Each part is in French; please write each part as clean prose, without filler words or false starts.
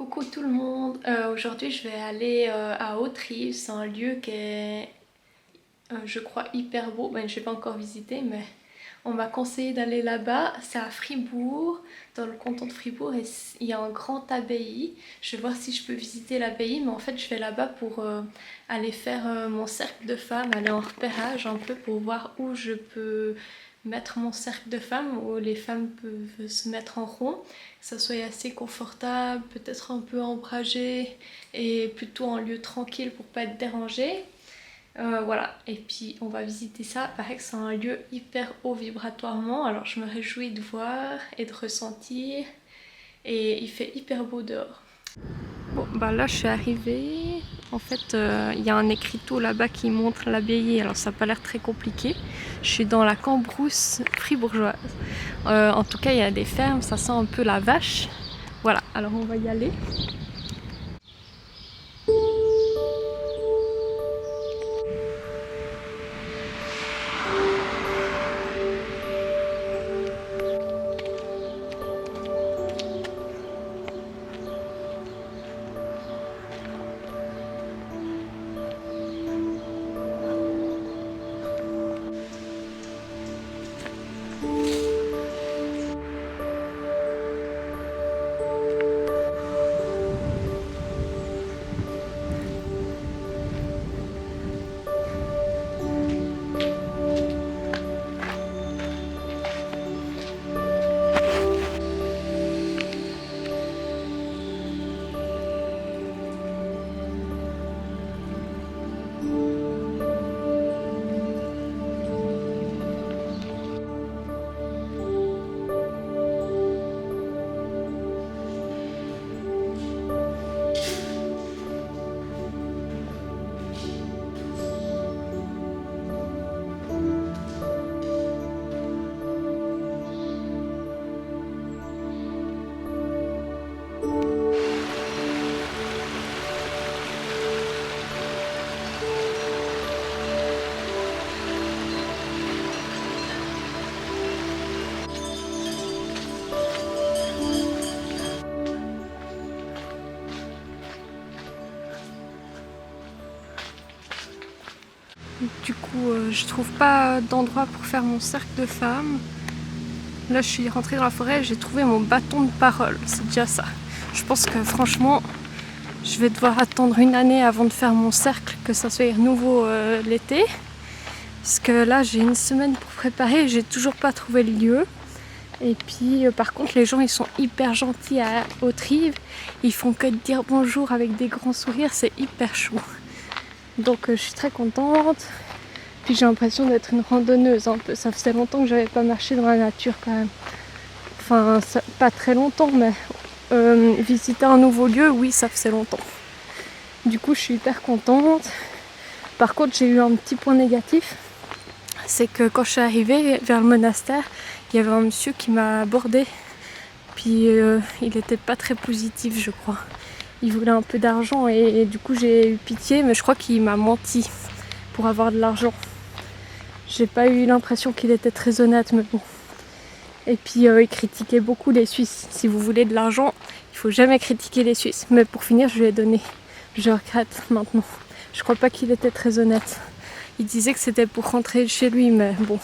Coucou tout le monde, aujourd'hui je vais aller à Autrive, c'est un lieu qui est je crois hyper beau, ben, je n'ai pas encore visité mais on m'a conseillé d'aller là-bas, c'est à Fribourg, dans le canton de Fribourg et il y a un grand abbaye, je vais voir si je peux visiter l'abbaye mais en fait je vais là-bas pour aller faire mon cercle de femmes, aller en repérage un peu pour voir où je peux mettre mon cercle de femmes où les femmes peuvent se mettre en rond, que ça soit assez confortable, peut-être un peu ombragé et plutôt en lieu tranquille pour pas être dérangé. Voilà, et puis on va visiter ça. Il paraît que c'est un lieu hyper haut vibratoirement, alors je me réjouis de voir et de ressentir. Et il fait hyper beau dehors. Bon, bah là je suis arrivée. En fait, il y a un écriteau là-bas qui montre l'abbaye, alors ça n'a pas l'air très compliqué. Je suis dans la Cambrousse fribourgeoise. En tout cas, il y a des fermes, ça sent un peu la vache. Voilà, alors on va y aller. Du coup, je trouve pas d'endroit pour faire mon cercle de femmes. Là, je suis rentrée dans la forêt, j'ai trouvé mon bâton de parole. C'est déjà ça. Je pense que franchement, je vais devoir attendre une année avant de faire mon cercle, que ça soit nouveau l'été. Parce que là, j'ai une semaine pour préparer et j'ai toujours pas trouvé le lieu. Et puis, par contre, les gens, ils sont hyper gentils à Autrive. Ils font que de dire bonjour avec des grands sourires, c'est hyper chaud. Donc, je suis très contente. Puis j'ai l'impression d'être une randonneuse un peu. Ça faisait longtemps que j'avais pas marché dans la nature quand même. Enfin, ça, pas très longtemps, mais visiter un nouveau lieu, oui, ça faisait longtemps. Du coup, je suis hyper contente. Par contre, j'ai eu un petit point négatif. C'est que quand je suis arrivée vers le monastère, il y avait un monsieur qui m'a abordé. Puis il n'était pas très positif, je crois. Il voulait un peu d'argent et du coup j'ai eu pitié, mais je crois qu'il m'a menti pour avoir de l'argent. J'ai pas eu l'impression qu'il était très honnête, mais bon. Et puis il critiquait beaucoup les Suisses. Si vous voulez de l'argent, il faut jamais critiquer les Suisses. Mais pour finir, je lui ai donné. Je regrette maintenant. Je crois pas qu'il était très honnête. Il disait que c'était pour rentrer chez lui, mais bon.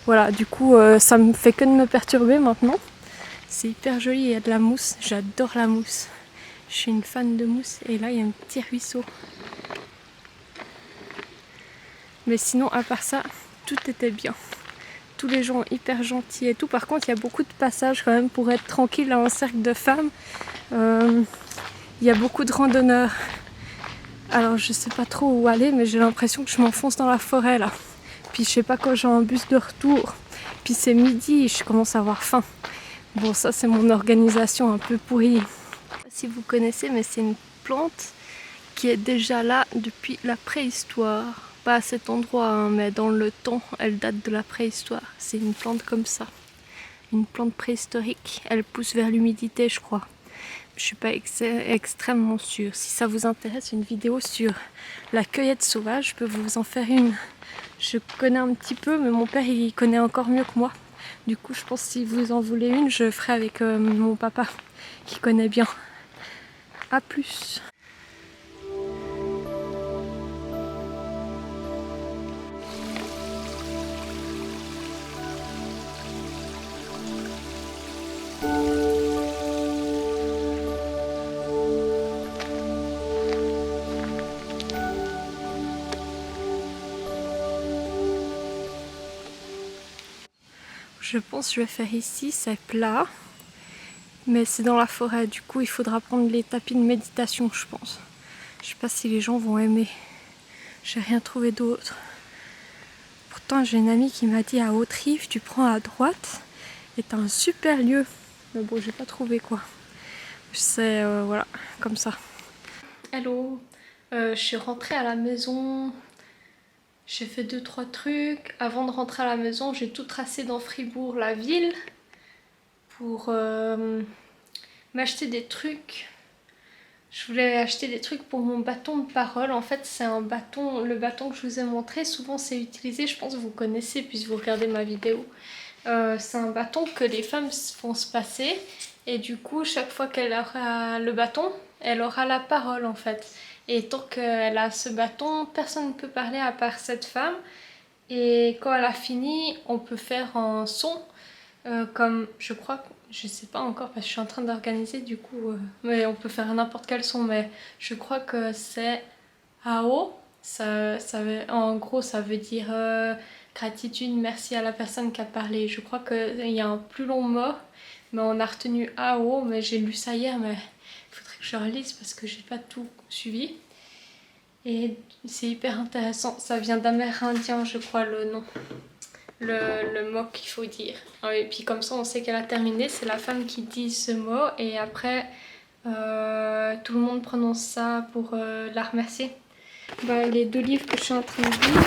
Voilà, du coup, ça me fait que de me perturber maintenant. C'est hyper joli, il y a de la mousse. J'adore la mousse. Je suis une fan de mousse. Et là, il y a un petit ruisseau. Mais sinon, à part ça, tout était bien. Tous les gens hyper gentils et tout. Par contre, il y a beaucoup de passages quand même pour être tranquille dans un cercle de femmes. Il y a beaucoup de randonneurs. Alors, je sais pas trop où aller, mais j'ai l'impression que je m'enfonce dans la forêt là. Puis, je sais pas quand j'ai un bus de retour. Puis, c'est midi, je commence à avoir faim. Bon, ça, c'est mon organisation un peu pourrie. Si vous connaissez, mais c'est une plante qui est déjà là depuis la préhistoire. Pas à cet endroit, hein, mais dans le temps, elle date de la préhistoire. C'est une plante comme ça. Une plante préhistorique. Elle pousse vers l'humidité, je crois. Je suis pas extrêmement sûre. Si ça vous intéresse, une vidéo sur la cueillette sauvage, je peux vous en faire une. Je connais un petit peu, mais mon père, il connaît encore mieux que moi. Du coup, je pense que si vous en voulez une, je ferai avec mon papa, qui connaît bien. À plus. Je pense que je vais faire ici, c'est plat, mais c'est dans la forêt, du coup il faudra prendre les tapis de méditation, je pense. Je sais pas si les gens vont aimer, j'ai rien trouvé d'autre. Pourtant j'ai une amie qui m'a dit à Haute-Rive, tu prends à droite et t'as un super lieu. Mais bon, j'ai pas trouvé quoi. C'est voilà, comme ça. Hello, je suis rentrée à la maison. J'ai fait 2-3 trucs. Avant de rentrer à la maison, j'ai tout tracé dans Fribourg, la ville, pour m'acheter des trucs. Je voulais acheter des trucs pour mon bâton de parole. En fait, c'est un bâton, le bâton que je vous ai montré. Souvent, c'est utilisé. Je pense que vous connaissez puisque vous regardez ma vidéo. C'est un bâton que les femmes font se passer. Et du coup, chaque fois qu'elle aura le bâton, elle aura la parole en fait. Et tant qu'elle a ce bâton, personne ne peut parler à part cette femme. Et quand elle a fini, on peut faire un son comme, je crois, je sais pas encore parce que je suis en train d'organiser du coup, mais on peut faire n'importe quel son, mais je crois que c'est AO. En gros, ça veut dire gratitude, merci à la personne qui a parlé. Je crois qu'il y a un plus long mot, mais on a retenu AO, mais j'ai lu ça hier, mais il faudrait que je relise parce que j'ai pas tout suivi. Et c'est hyper intéressant, ça vient d'amérindien, je crois, le nom. Le mot qu'il faut dire. Et puis comme ça, on sait qu'elle a terminé. C'est la femme qui dit ce mot et après, tout le monde prononce ça pour la remercier. Les 2 livres que je suis en train de lire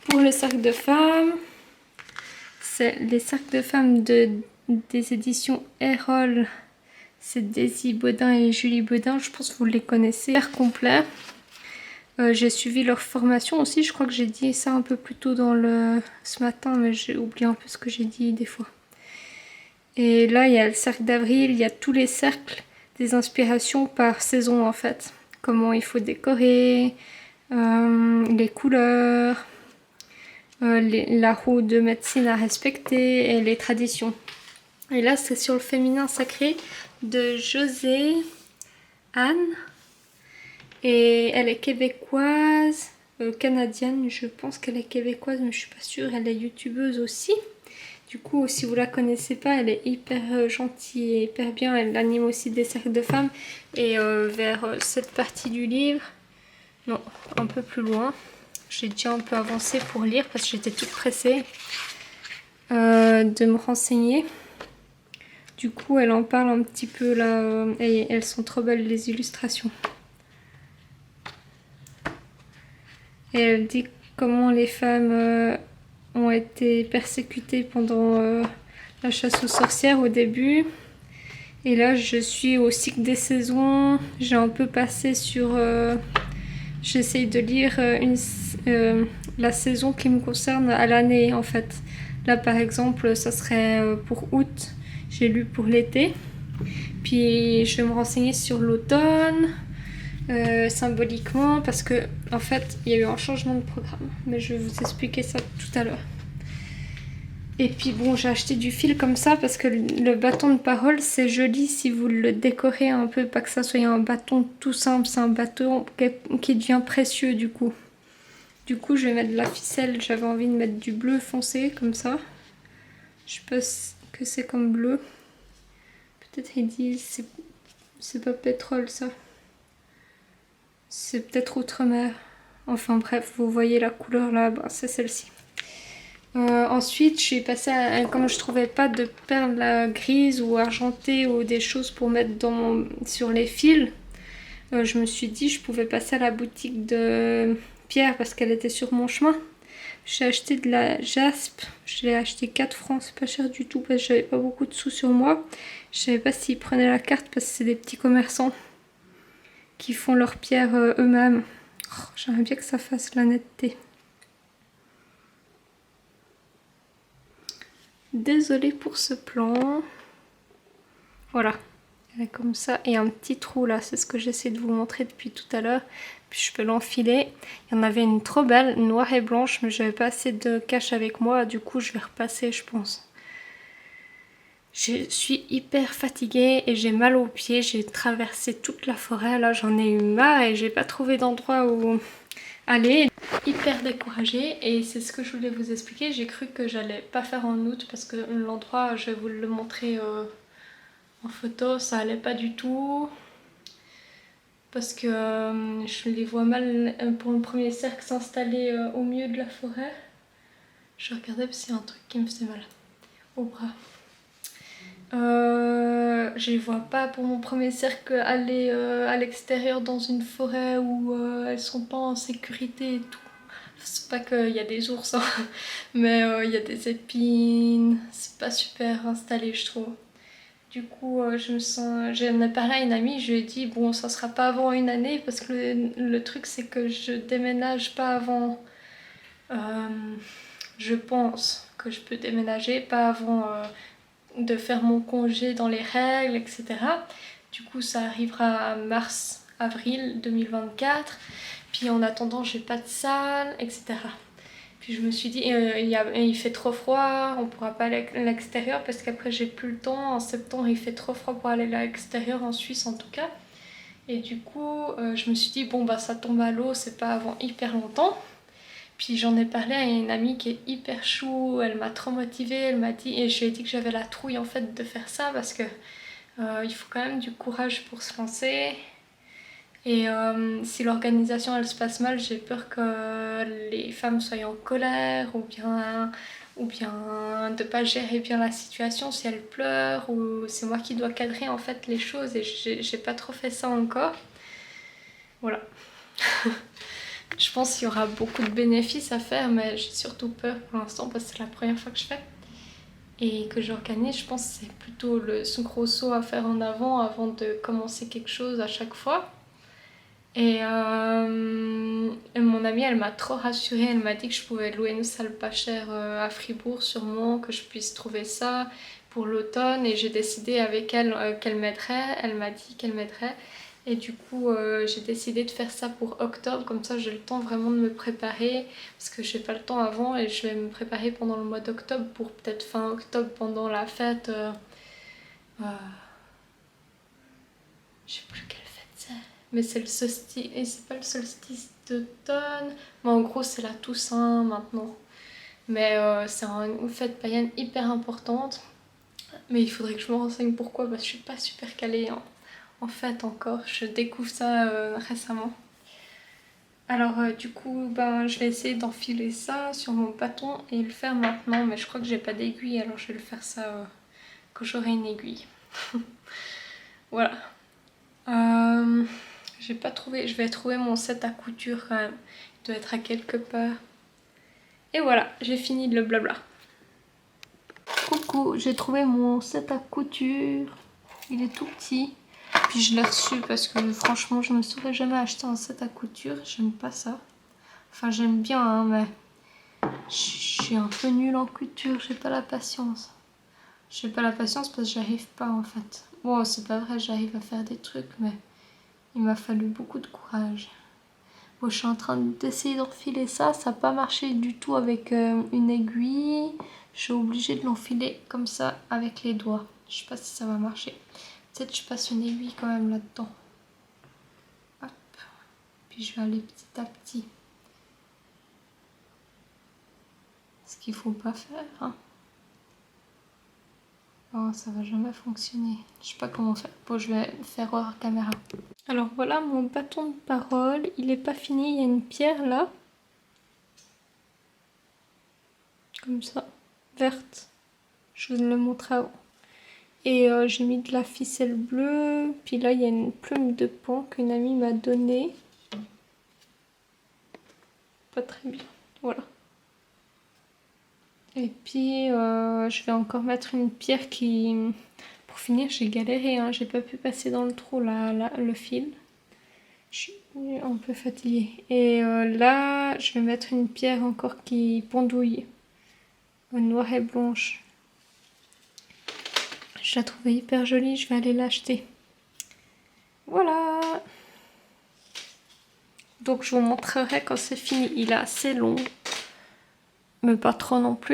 pour le cercle de femmes, c'est les cercles de femmes des éditions Erol. C'est Daisy Baudin et Julie Baudin. Je pense que vous les connaissez. Super complet. J'ai suivi leur formation aussi, je crois que j'ai dit ça un peu plus tôt ce matin, mais j'ai oublié un peu ce que j'ai dit des fois. Et là, il y a le cercle d'avril, il y a tous les cercles des inspirations par saison en fait. Comment il faut décorer, les couleurs, la roue de médecine à respecter et les traditions. Et là, c'est sur le féminin sacré de José Anne. Et elle est québécoise, canadienne, je pense qu'elle est québécoise, mais je suis pas sûre. Elle est youtubeuse aussi. Du coup, si vous la connaissez pas, elle est hyper gentille et hyper bien. Elle anime aussi des cercles de femmes. Et vers cette partie du livre, non, un peu plus loin, j'ai déjà un peu avancé pour lire parce que j'étais toute pressée de me renseigner. Du coup, elle en parle un petit peu là, et elles sont trop belles les illustrations. Et elle dit comment les femmes ont été persécutées pendant la chasse aux sorcières au début. Et là, je suis au cycle des saisons. J'ai un peu passé sur... J'essaye de lire la saison qui me concerne à l'année, en fait. Là, par exemple, ça serait pour août. J'ai lu pour l'été. Puis, je vais me renseigner sur l'automne. Symboliquement parce que en fait il y a eu un changement de programme, mais je vais vous expliquer ça tout à l'heure. Et puis bon, j'ai acheté du fil comme ça parce que le bâton de parole c'est joli si vous le décorez un peu, pas que ça soit un bâton tout simple, c'est un bâton qui devient précieux du coup. Du coup je vais mettre de la ficelle, j'avais envie de mettre du bleu foncé comme ça. Je pense que c'est comme bleu. Peut-être ils disent c'est pas pétrole ça. C'est peut-être outre-mer. Enfin bref, vous voyez la couleur là, c'est celle-ci. Ensuite, je suis passée comme je trouvais pas de perles grises ou argentées ou des choses pour mettre sur les fils, je me suis dit je pouvais passer à la boutique de Pierre parce qu'elle était sur mon chemin. J'ai acheté de la jaspe, je l'ai acheté 4 francs, c'est pas cher du tout parce que j'avais pas beaucoup de sous sur moi. Je savais pas s'ils prenaient la carte parce que c'est des petits commerçants qui font leurs pierres eux-mêmes. Oh, j'aimerais bien que ça fasse la netteté. Désolée pour ce plan. Voilà. Elle est comme ça. Et un petit trou là, c'est ce que j'essaie de vous montrer depuis tout à l'heure. Puis je peux l'enfiler. Il y en avait une trop belle, noire et blanche, mais j'avais pas assez de cache avec moi. Du coup, je vais repasser, je pense. Je suis hyper fatiguée et j'ai mal aux pieds. J'ai traversé toute la forêt. Là, j'en ai eu marre et j'ai pas trouvé d'endroit où aller. Hyper découragée et c'est ce que je voulais vous expliquer. J'ai cru que j'allais pas faire en août parce que l'endroit, je vais vous le montrer en photo, ça allait pas du tout. Parce que je les vois mal pour le premier cercle s'installer au milieu de la forêt. Je regardais parce qu'il y a un truc qui me faisait mal au bras. Je les vois pas pour mon premier cercle aller à l'extérieur dans une forêt où elles sont pas en sécurité et tout. C'est pas qu'il y a des ours, hein, mais il y a des épines. C'est pas super installé, je trouve. Du coup, j'en ai parlé à une amie, je lui ai dit, bon, ça sera pas avant une année, parce que le truc, c'est que je déménage pas avant. Je pense que je peux déménager pas avant de faire mon congé dans les règles, etc. Du coup, ça arrivera mars, avril 2024. Puis en attendant, j'ai pas de salle, etc. Puis je me suis dit, il fait trop froid, on pourra pas aller à l'extérieur parce qu'après j'ai plus le temps. En septembre, il fait trop froid pour aller à l'extérieur, en Suisse en tout cas. Et du coup, je me suis dit, bon, bah ça tombe à l'eau, c'est pas avant hyper longtemps. Puis j'en ai parlé à une amie qui est hyper chou, elle m'a trop motivée, elle m'a dit, et je lui ai dit que j'avais la trouille en fait de faire ça parce que il faut quand même du courage pour se lancer. Et si l'organisation elle se passe mal, j'ai peur que les femmes soient en colère ou bien de pas gérer bien la situation si elles pleurent, ou c'est moi qui dois cadrer en fait les choses et j'ai pas trop fait ça encore. Voilà. Je pense qu'il y aura beaucoup de bénéfices à faire, mais j'ai surtout peur pour l'instant parce que c'est la première fois que je fais et que j'organise. Je pense que c'est plutôt ce gros saut à faire en avant de commencer quelque chose à chaque fois. Et mon amie, elle m'a trop rassurée, elle m'a dit que je pouvais louer une salle pas chère à Fribourg sûrement, que je puisse trouver ça pour l'automne, et j'ai décidé avec elle qu'elle m'aiderait, elle m'a dit qu'elle m'aiderait, et du coup j'ai décidé de faire ça pour octobre, comme ça j'ai le temps vraiment de me préparer, parce que j'ai pas le temps avant, et je vais me préparer pendant le mois d'octobre pour peut-être fin octobre pendant la fête. Je sais plus quelle fête c'est. Mais c'est le solstice, et c'est pas le solstice d'automne, mais en gros c'est la Toussaint maintenant. Mais c'est une fête païenne hyper importante, mais il faudrait que je me renseigne pourquoi, parce que je suis pas super calée en fête encore, je découvre ça récemment. Alors du coup je vais essayer d'enfiler ça sur mon bâton et le faire maintenant, mais je crois que j'ai pas d'aiguille, alors je vais le faire ça quand j'aurai une aiguille. Voilà. J'ai pas trouvé, je vais trouver mon set à couture quand même. Il doit être à quelque part. Et voilà, j'ai fini le blabla. Coucou, j'ai trouvé mon set à couture. Il est tout petit. Puis je l'ai reçu parce que franchement, je me serais jamais acheté un set à couture. J'aime pas ça. Enfin, j'aime bien, hein, mais je suis un peu nulle en couture. J'ai pas la patience. J'ai pas la patience parce que j'arrive pas en fait. Bon, c'est pas vrai, j'arrive à faire des trucs, mais il m'a fallu beaucoup de courage. Bon, je suis en train d'essayer d'enfiler ça. Ça n'a pas marché du tout avec une aiguille. Je suis obligée de l'enfiler comme ça avec les doigts. Je sais pas si ça va marcher. Peut-être que je passe une aiguille quand même là-dedans. Hop. Puis je vais aller petit à petit. Ce qu'il faut pas faire, hein. Oh, ça va jamais fonctionner. Je sais pas comment faire. Bon, je vais faire hors caméra. Alors voilà mon bâton de parole. Il est pas fini. Il y a une pierre là. Comme ça. Verte. Je vous le montre avant. Et j'ai mis de la ficelle bleue. Puis là, il y a une plume de pan qu'une amie m'a donnée. Pas très bien. Voilà. Et puis, je vais encore mettre une pierre qui... Pour finir, j'ai galéré. Hein. J'ai pas pu passer dans le trou, le fil. Je suis un peu fatiguée. Et là, je vais mettre une pierre encore qui pendouille. Noire et blanche. Je la trouvais hyper jolie. Je vais aller l'acheter. Voilà. Donc je vous montrerai quand c'est fini. Il est assez long, mais pas trop non plus.